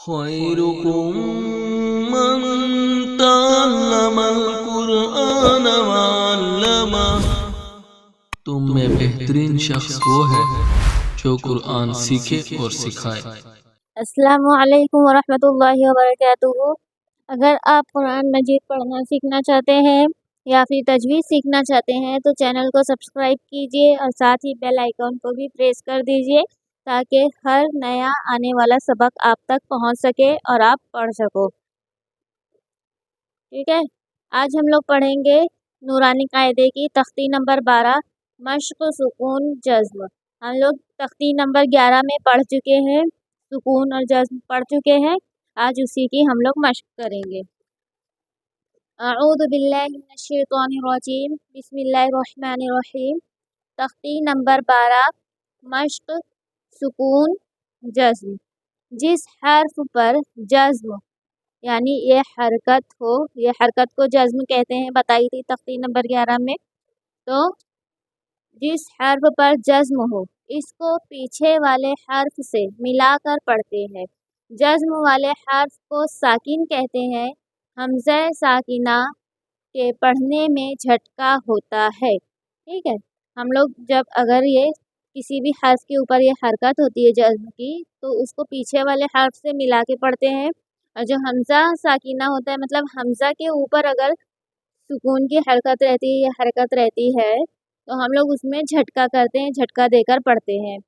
خيركم من تعلم القرآن وعلمه۔ تم میں بہترین شخص وہ ہے جو قرآن سیکھے اور سکھائے۔ السلام علیکم ورحمۃ اللہ وبرکاتہ۔ اگر آپ قرآن مجید پڑھنا سیکھنا چاہتے ہیں یا پھر تجوید سیکھنا چاہتے ہیں تو چینل کو سبسکرائب کیجیے اور ساتھ ہی بیل آئیکن کو بھی پریس کر دیجیے تاکہ ہر نیا آنے والا سبق آپ تک پہنچ سکے اور آپ پڑھ سکو۔ ٹھیک ہے، آج ہم لوگ پڑھیں گے نورانی قاعدے کی تختی نمبر 12 مشق سکون جزم۔ ہم لوگ تختی نمبر 11 میں پڑھ چکے ہیں، سکون اور جزم پڑھ چکے ہیں، آج اسی کی ہم لوگ مشق کریں گے۔ اعوذ باللہ من الشیطان الرجیم، بسم اللہ الرحمن الرحیم۔ تختی نمبر 12 مشق سکون جزم۔ جس حرف پر جزم یعنی یہ حرکت ہو، یہ حرکت کو جزم کہتے ہیں، بتائی تھی تختی نمبر 11 میں۔ تو جس حرف پر جزم ہو اس کو پیچھے والے حرف سے ملا کر پڑھتے ہیں۔ جزم والے حرف کو ساکن کہتے ہیں۔ حمزہ ساکنہ کے پڑھنے میں جھٹکا ہوتا ہے۔ ٹھیک ہے، ہم لوگ جب اگر یہ کسی بھی حرف کے اوپر یہ حرکت ہوتی ہے جزم کی تو اس کو پیچھے والے حرف سے ملا کے پڑھتے ہیں، اور جو حمزہ ساکنہ ہوتا ہے مطلب حمزہ کے اوپر اگر سکون کی حرکت رہتی ہے یا حرکت رہتی ہے تو ہم لوگ اس میں جھٹکا کرتے ہیں، جھٹکا دے کر پڑھتے ہیں۔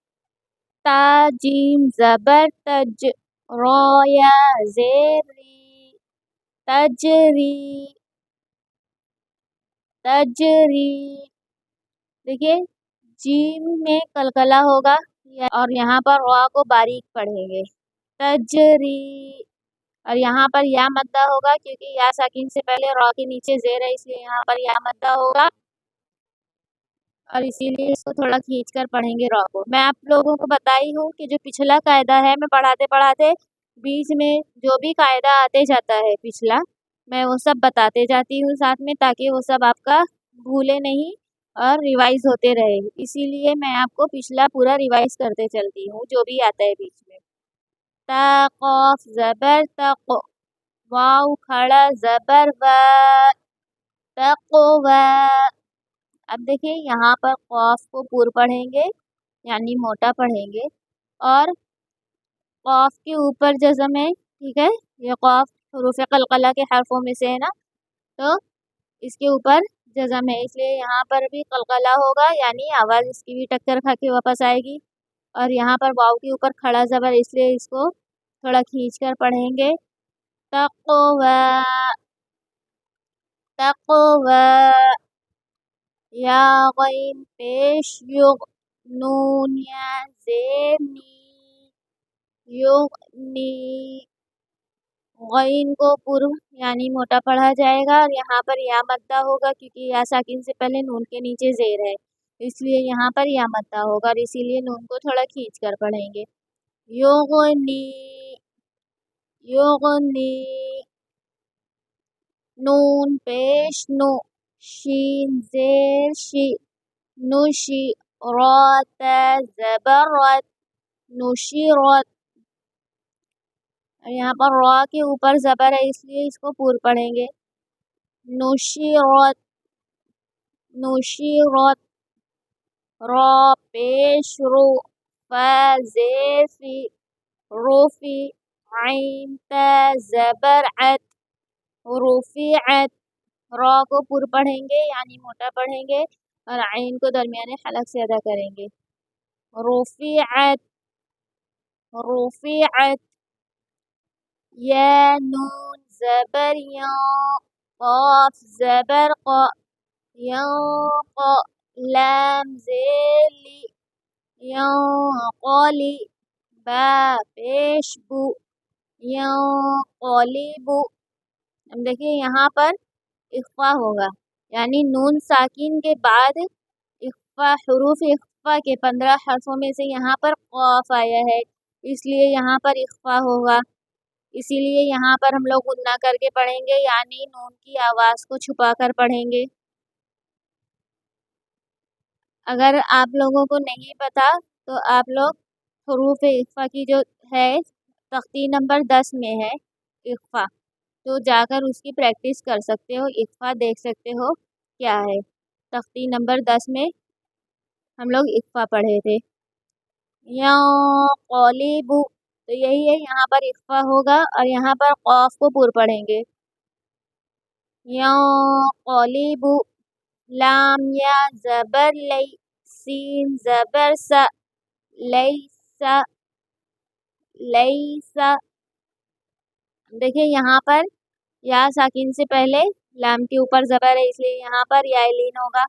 تا جیم زبر تج، را یا زیر ری، تجری تجری۔ دیکھیے جیم میں قلقلہ ہوگا اور یہاں پر را کو باریک پڑھیں گے، تجری۔ اور یہاں پر یا مدہ ہوگا کیونکہ یا ساکن سے پہلے را کے نیچے زیر ہے، اس لیے یہاں پر یا مدہ ہوگا اور اسی لیے اس کو تھوڑا کھینچ کر پڑھیں گے را کو۔ میں آپ لوگوں کو بتائی ہوں کہ جو پچھلا قاعدہ ہے میں پڑھاتے پڑھاتے بیچ میں جو بھی قاعدہ آتے جاتا ہے پچھلا میں وہ سب بتاتے جاتی ہوں ساتھ میں، تاکہ وہ سب آپ کا بھولے نہیں اور ریوائز ہوتے رہے، اسی لیے میں آپ کو پچھلا پورا ریوائز کرتے چلتی ہوں جو بھی آتا ہے بیچ میں۔ تا قاف زبر تق، واو کھڑا زبر و، تقوی۔ اب دیکھیں یہاں پر قاف کو پور پڑھیں گے یعنی موٹا پڑھیں گے، اور قاف کے اوپر جزم ہے، ٹھیک ہے، یہ قاف حروف قلقلہ کے حرفوں میں سے ہے نا، تو اس کے اوپر جزم ہے، اس لیے یہاں پر بھی قلقلہ ہوگا یعنی آواز اس کی بھی ٹکر کھا کے واپس آئے گی، اور یہاں پر واو کے اوپر کھڑا زبر اس لیے اس کو تھوڑا کھینچ کر پڑھیں گے، تقوی تقوی۔ یا غین پیش یغ، نون یا زیر نی، یغنی۔ غین کو پر یعنی موٹا پڑھا جائے گا اور یہاں پر یا مدہ ہوگا کیونکہ یا ساکن سے پہلے نون کے نیچے زیر ہے، اس لیے یہاں پر یا مدہ ہوگا اور اسی لیے نون کو تھوڑا کھینچ کر پڑھیں گے، یغنی یغنی۔ نون پیش نو، شین زیر شی، نشی، رات زبرت، نشیرت۔ یہاں پر را کے اوپر زبر ہے اس لیے اس کو پور پڑھیں گے، نشیرت نشیرت۔ را پیش رو، فا زیر فی، روفی، عین تا زبر عت، رفعت۔ را کو پر پڑھیں گے یعنی موٹا پڑھیں گے اور عین کو درمیانے حلق سے ادا کریں گے، رفعت رفعت۔ یا نون زبر یا، قاف زبر قا، ینق، لام زیر لی، ینقلی، با پیش بو، ینقلب۔ ہم دیکھیں یہاں پر اخفا ہوگا یعنی نون ساکن کے بعد اخفا، حروف اخفا کے 15 حرفوں میں سے یہاں پر قاف آیا ہے اس لیے یہاں پر اخفا ہوگا، اسی لیے یہاں پر ہم لوگ غنہ کر کے پڑھیں گے یعنی نون کی آواز کو چھپا کر پڑھیں گے۔ اگر آپ لوگوں کو نہیں پتا تو آپ لوگ حروف اخفا کی جو ہے تختی نمبر 10 میں ہے اخفا، تو جا کر اس کی پریکٹس کر سکتے ہو، اخفا دیکھ سکتے ہو کیا ہے۔ تختی نمبر 10 میں ہم لوگ اخفا پڑھے تھے۔ یا قالیبو، تو یہی ہے، یہاں پر اخفا ہوگا اور یہاں پر قاف کو پر پڑھیں گے۔ یا قالیبو، لام یا زبر لی، سین زبر سا، لیسا، لیسا۔ دیکھیں یہاں پر یا ساکن سے پہلے لام کے اوپر زبر ہے، اس لیے یہاں پر یا لین ہوگا،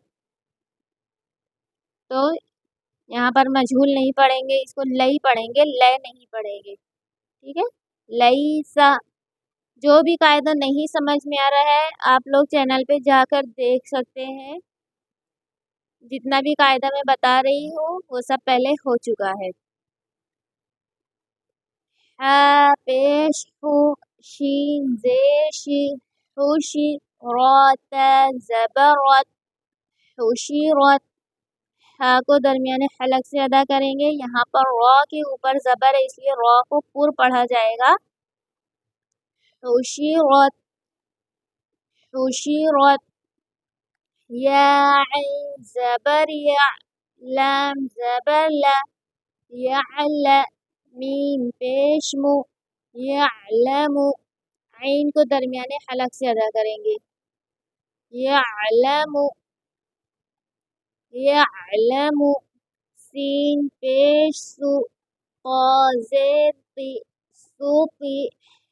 تو یہاں پر مجہول نہیں پڑھیں گے، اس کو لئی پڑھیں گے، لے نہیں پڑھیں گے، ٹھیک ہے۔ لیسا۔ جو بھی قاعدہ نہیں سمجھ میں آ رہا ہے آپ لوگ چینل پہ جا کر دیکھ سکتے ہیں، جتنا بھی قاعدہ میں بتا رہی ہوں وہ سب پہلے ہو چکا ہے۔ ہا پیش ہو، شین زیر شی، خوشی، رات زبرت، خوشیرت۔ ہا کو درمیان حلق سے ادا کریں گے، یہاں پر را کے اوپر زبر ہے، اس لیے را کو پر پڑھا جائے گا، خوشیرت، خوشیرت۔ یا عین زبر یا، لام زبر لا، یعل، میم پیش مو، یعلم۔ عین کو درمیان حلق سے ادا کریں گے، یعلم، یعلم۔ سین پیش سو، قا زیر قی، سوقی،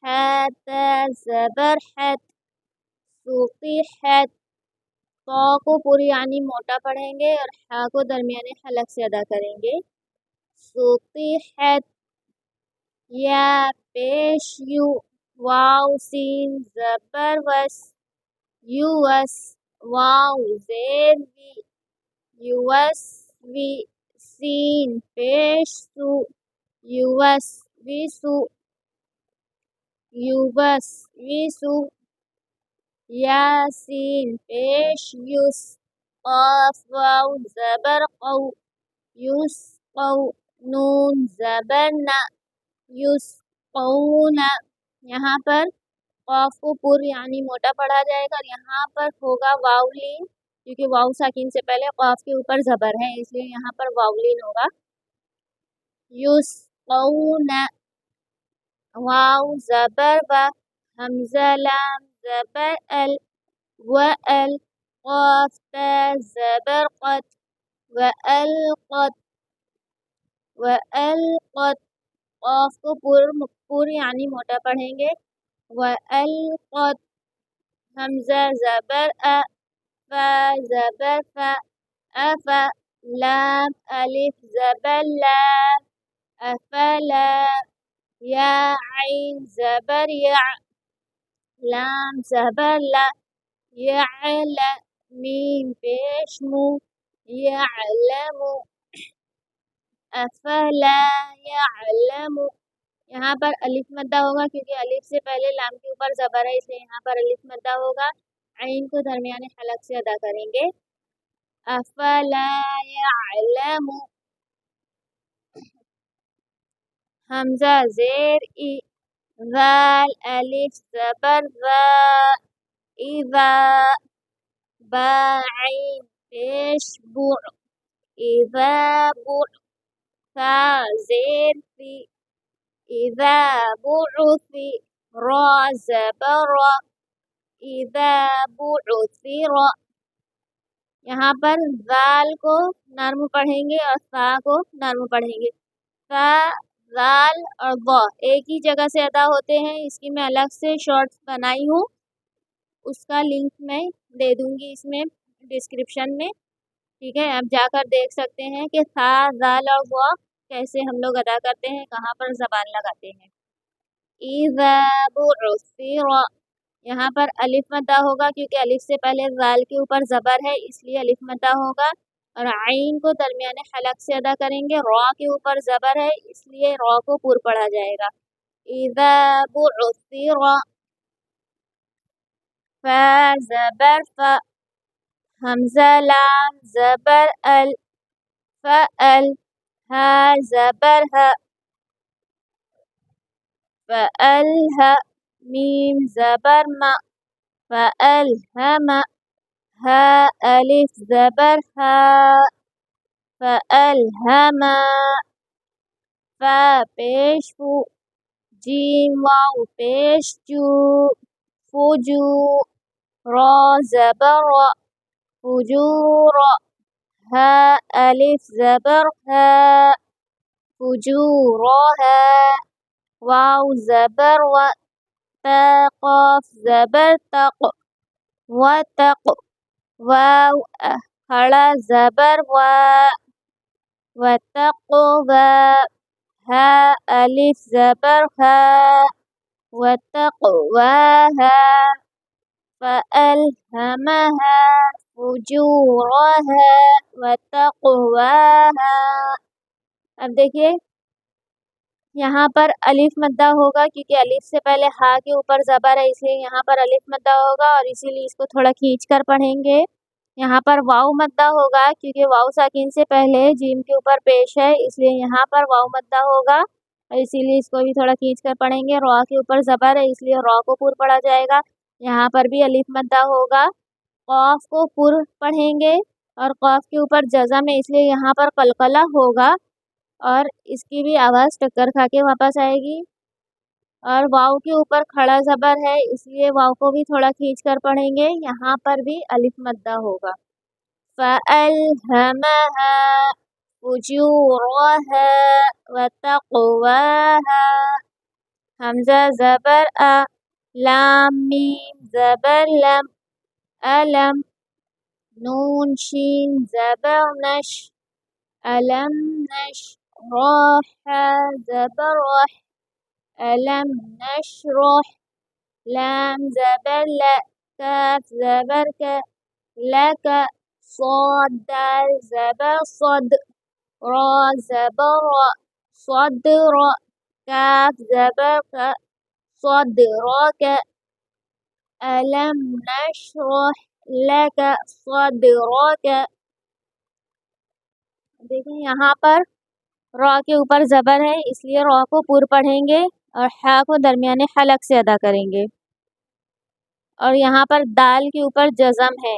حت زبر حت، سوقیحت۔ قا کو پر یعنی موٹا پڑھیں گے اور ہا کو درمیان حلق سے ادا کریں گے، سوقیحت۔ یا پیش یو، واو سین زبر وس، یوس، واو زیر وی، یوس وی۔ سین پیش سو، یوس ویسو، یوبس ویسو۔ یا سین پیش یس، قاف واو زبر قو، یسقو، نون زبر نا، یسقون۔ یہاں پر قاف کو پر یعنی موٹا پڑھا جائے گا اور یہاں پر ہوگا واو لین، کیونکہ واو ساکن سے پہلے قاف کے اوپر زبر ہے، اس لیے یہاں پر واو لین ہوگا، یسقون۔ واو زبر و، حمزہ لام زبر ال، وَأَل، قاف تا زبر قد، وَأَلْقَتْ، وَأَلْقَتْ۔ قاف کو پر یعنی موٹا پڑھیں گے، وَأَلْقَتْ۔ حمزہ زبر ا، فا زبر فا، افا۔ لام الف زبر لا، افلا۔ یا عین زبر یا، لام زبر لا، یعل، میم پیش مو، یعلم، افلا یعلم۔ یہاں پر الف مدہ ہوگا کیونکہ الف سے پہلے لام کے اوپر زبر ہے، اس لیے یہاں پر الف مدہ ہوگا، عین کو درمیان حلق سے ادا کریں گے، افلا یعلم۔ حمزہ زیر ای، ذال الف زبر ذا، اذا۔ با عین پیش بو، اذا بو۔ فا زیر فی، اذا بعثی۔ را زبر را، اذا بعثر۔ یہاں پر ذال کو نرم پڑھیں گے اور فا کو نرم پڑھیں گے، فا، ذال اور ضا ایک ہی جگہ سے ادا ہوتے ہیں، اس کی میں الگ سے شارٹس بنائی ہوں، اس کا لنک میں دے دوں گی اس میں ڈسکرپشن میں، ٹھیک ہے۔ اب جا کر دیکھ سکتے ہیں کہ فا، ذال اور ضا کیسے ہم لوگ ادا کرتے ہیں، کہاں پر زبان لگاتے ہیں۔ اذا بعثر، یہاں پر الف مدہ ہوگا کیونکہ الف سے پہلے ذال کے اوپر زبر ہے، اس لیے الف مدہ ہوگا، اور عین کو درمیان حلق سے ادا کریں گے، را کے اوپر زبر ہے اس لیے را کو پر پڑھا جائے گا، اذا بعثر۔ فا زبر فا، حمزہ لام زبر ال، فأل۔ ہا زبر ہا، فألہ میم زبر ما فألہم ہا الف زبر ہا فألہم فا پیش فو جیم واو پیش جو فوجو را زبر را فجور ہا الف زبر ہا فجورها واو زبر و تا قاف زبر تق وتق واو کھڑا زبر و وتقوى ہا الف زبر ہا وتقواها فألهمها فجورها وتقواها۔ اب دیکھیے یہاں پر الف مدہ ہوگا کیونکہ الف سے پہلے ہا کے اوپر زبر ہے، اس لیے یہاں پر الف مدہ ہوگا اور اسی لیے اس کو تھوڑا کھینچ کر پڑھیں گے۔ یہاں پر واو مدہ ہوگا کیونکہ واو ساکن سے پہلے جیم کے اوپر پیش ہے، اس لیے یہاں پر واو مدہ ہوگا اور اسی لیے اس کو بھی تھوڑا کھینچ کر پڑھیں گے۔ را کے اوپر زبر ہے اس لیے را کو پور پڑھا جائے گا، یہاں پر بھی الف مدہ ہوگا۔ قاف کو پور پڑھیں گے اور قاف کے اوپر جزم ہے اس لیے یہاں پر قلقلہ ہوگا اور اس کی بھی آواز ٹکر کھا کے واپس آئے گی۔ اور واو کے اوپر کھڑا زبر ہے اس لیے واو کو بھی تھوڑا کھینچ کر پڑھیں گے، یہاں پر بھی الف مدہ ہوگا۔ فَأَلْهَمَهَا فُجُورَهَا وَتَقْوَاهَا حمزہ زبر ا لام میم زبر لم علم نون شین زبر نش علم نش راح زبر رح علم نشرح لام زبر ل کاف زبر ک لک صاد دال زبر صد را زبر را صدر کاف زبر ک صدرک علم نشرح لک صدرک۔ دیکھیں یہاں پر را کے اوپر زبر ہے اس لیے را کو پور پڑھیں گے اور ہا کو درمیانے حلق سے ادا کریں گے، اور یہاں پر دال کے اوپر جزم ہے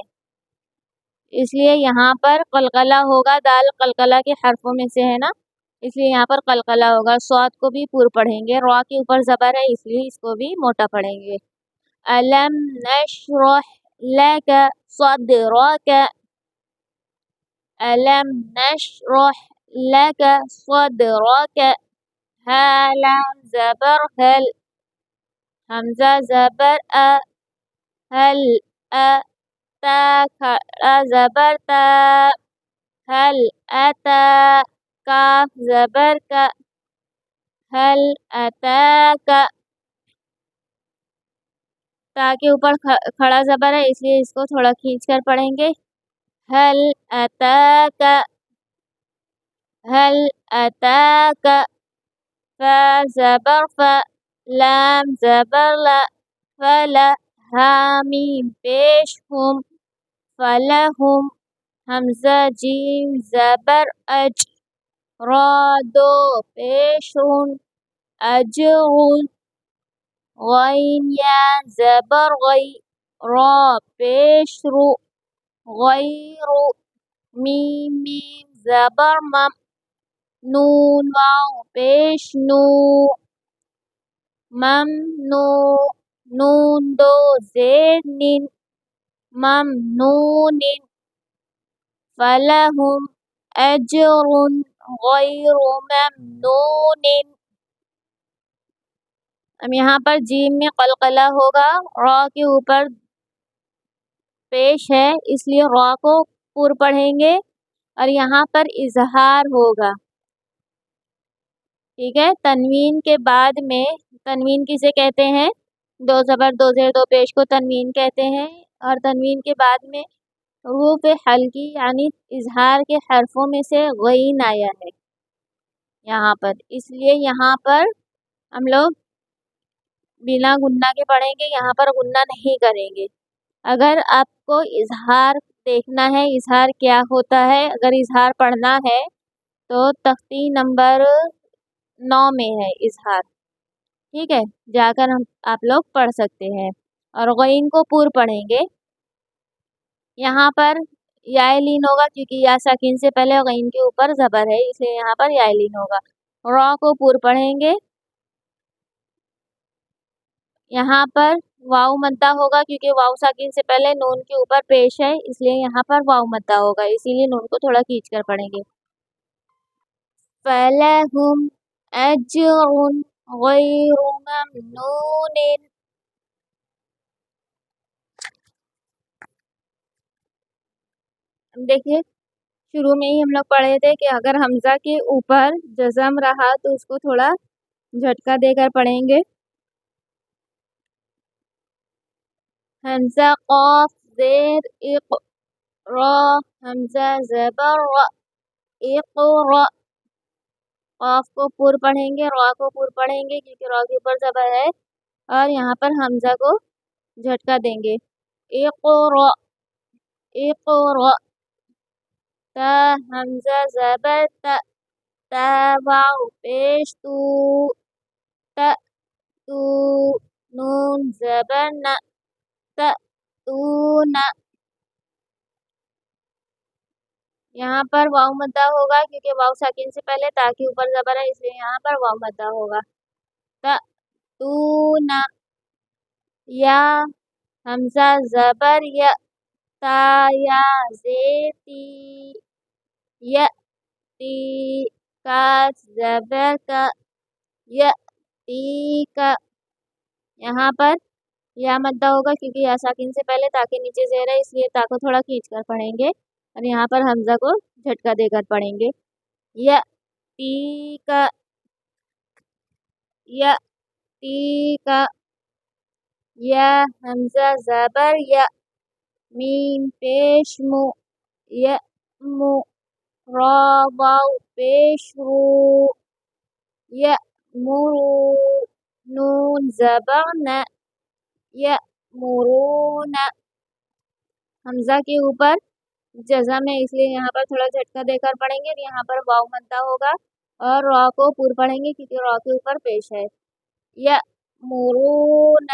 اس لیے یہاں پر قلقلہ ہوگا، دال قلقلہ کے حرفوں میں سے ہے نا، اس لیے یہاں پر قلقلہ ہوگا۔ صاد کو بھی پور پڑھیں گے، را کے اوپر زبر ہے اس لیے اس کو بھی موٹا پڑھیں گے۔ علم نشرح لک صدرک علم نشرح لک صدرک ہا لام زبر ہل حمزہ زبر ا ہل تا کھڑا زبر تا ہل اتا کاف زبر کا ہل اتاک تا کے اوپر کھڑا زبر ہے اس لیے اس کو تھوڑا کھینچ کر پڑھیں گے۔ ہل اتاک ہل اتاک فا زبر فا لام زبر لا فلا ہا میم پیش ہم فلہم حمزہ جیم زبر اج را دو پیش رن اجرن غین یا زبر غی را پیش رو غیر میم میم زبر مم نون واو پیش نو ممنو نون دو زیر نین ممنون فلہم اجر غیر ممنون۔ اب یہاں پر جیم میں قلقلہ ہوگا، را کے اوپر پیش ہے اس لیے را کو پور پڑھیں گے اور یہاں پر اظہار ہوگا، ٹھیک ہے۔ تنوین کے بعد میں تنوین کسے کہتے ہیں؟ دو زبر دو زیر دو پیش کو تنوین کہتے ہیں، اور تنوین کے بعد میں حروف حلقی یعنی اظہار کے حرفوں میں سے غین آیا ہے یہاں پر، اس لیے یہاں پر ہم لوگ بنا غنہ کے پڑھیں گے، یہاں پر غنہ نہیں کریں گے۔ اگر آپ کو اظہار دیکھنا ہے اظہار کیا ہوتا ہے، اگر اظہار پڑھنا ہے تو تختی نمبر 9 میں ہے اظہار، ٹھیک ہے، جا کر آپ لوگ پڑھ سکتے ہیں۔ اور غین کو پور پڑھیں گے، یہاں پر یا لین ہوگا کیونکہ یا ساکن سے پہلے غین کے اوپر زبر ہے، اس لیے یہاں پر یا لین ہوگا۔ را کو پور پڑھیں گے، یہاں پر واو مدہ ہوگا کیونکہ واو ساکن سے پہلے نون کے اوپر پیش ہے، اس لیے یہاں پر واو مدہ ہوگا، اسی لیے نون کو تھوڑا کھینچ کر پڑھیں گے۔ فَلَهُمْ أَجْرٌ غَيْرُ مَمْنُونٍ۔ دیکھیے شروع میں ہی ہم لوگ پڑھے تھے کہ اگر حمزہ کے اوپر جزم رہا تو اس کو تھوڑا جھٹکا دے کر پڑھیں گے۔ حمزہ قاف زیر اق را، حمزہ زبر را، اقرا، قاف کو پور پڑھیں گے، را کو پور پڑھیں گے کیونکہ را کے اوپر زبر ہے، اور یہاں پر حمزہ کو جھٹکا دیں گے۔ اقرا، اقرا، تا، حمزہ زبر تا، تا واو پیش تو، تا تو، نون زبر نا، تا تو نا، یہاں پر واو مدہ ہوگا کیونکہ واو ساکن سے پہلے تا کے اوپر زبر ہے، اس لیے یہاں پر واو مدہ ہوگا۔ تا تو نا، یا، حمزہ زبر یا، تا یا زیتی، یا تی، کاف زبر کا، یا تی کا، یہاں پر یا مدہ ہوگا کیونکہ یا ساکن سے پہلے تا کے نیچے زیر ہے، اس لیے تا کو تھوڑا کھینچ کر پڑھیں گے، اور یہاں پر حمزہ کو جھٹکا دے کر پڑھیں گے۔ یا تی کا، یا تی کا، یا، حمزہ زبر یا، میم پیش مو، یا مو، را واو پیش رو، یا مرو، نون زبر نا، یا مرون، حمزہ کے اوپر جزم ہے اس لیے یہاں پر تھوڑا جھٹکا دے کر پڑھیں گے، یہاں پر واو مدہ ہوگا، اور را کو پور پڑھیں گے کیونکہ را کے اوپر پیش ہے۔ یا مرون